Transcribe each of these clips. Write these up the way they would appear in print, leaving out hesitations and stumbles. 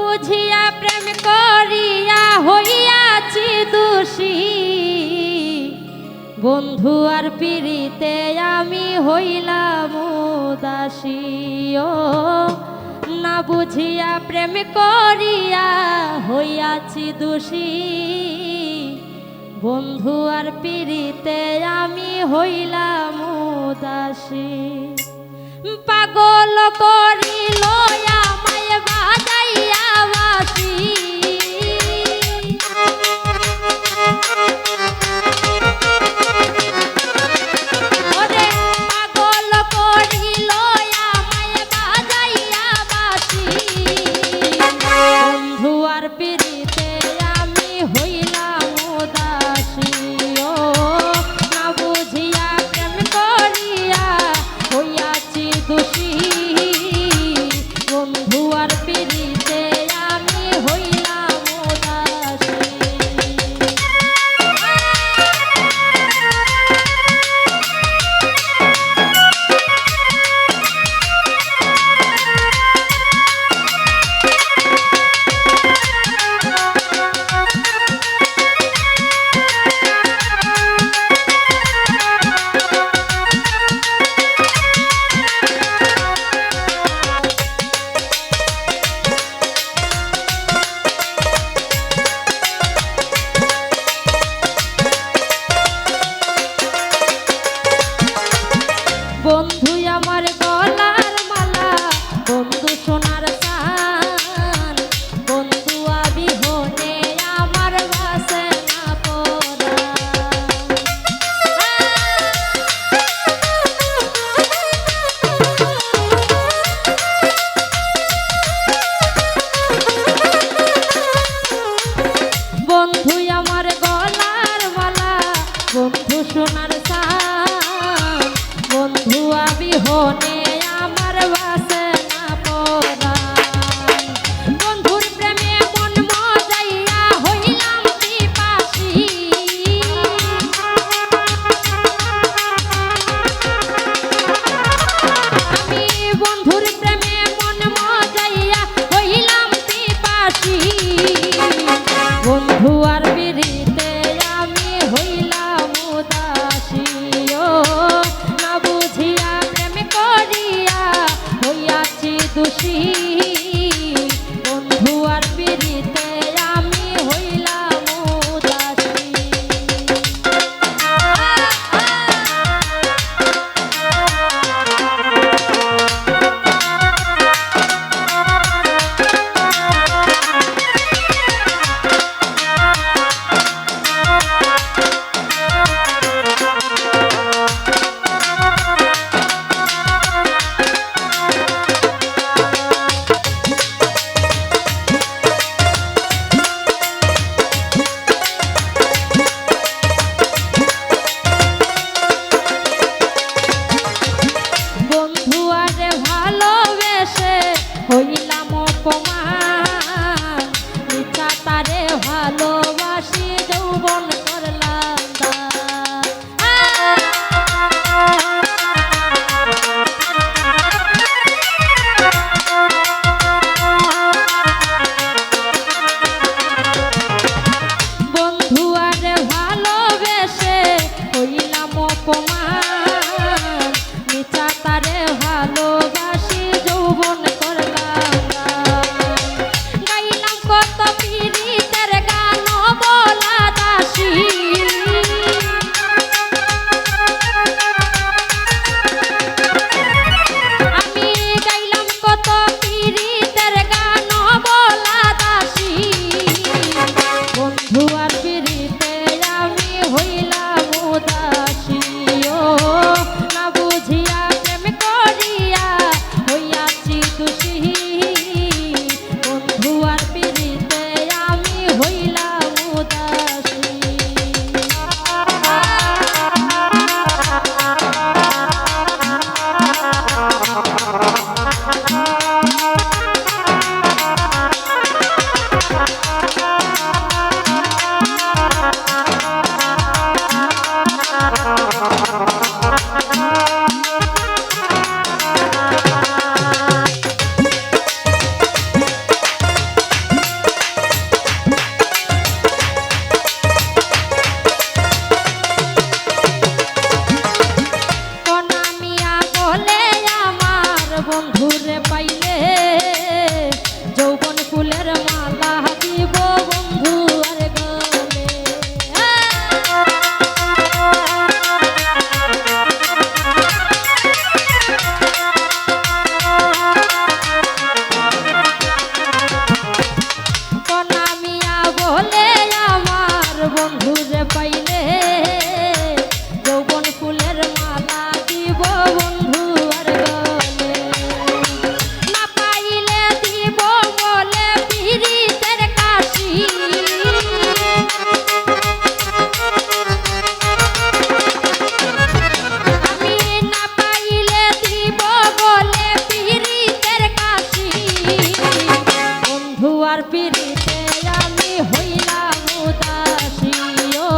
বুঝিয়া প্রেম করিয়া হইয়াছি দোষী, বন্ধু আর পিরিতে আমি হইলাম উদাসী। ও না বুঝিয়া প্রেম করিয়া হইয়াছি দোষী, বন্ধু আর পিরিতে আমি হইলাম উদাসী। পাগল করিল আমায় বাজাইয়া বাঁশি, ওরে পাগল করিল আমায় বাজাইয়া বাঁশি, বন্ধু আর পিরিতে আমি হইলাম উদাসী। ও না বুঝিয়া প্রেম করিয়া হইয়াছি দোষী, বন্ধু আর পিরিতে বন্ধু আর পিরিতে আমি হইলাম উদাসী ও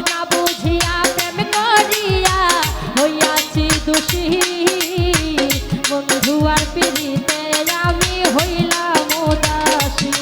না বুঝিয়া প্রেম করিয়া হইয়াছি দোষী বন্ধু আর পিরিতে আমি হইলাম উদাসী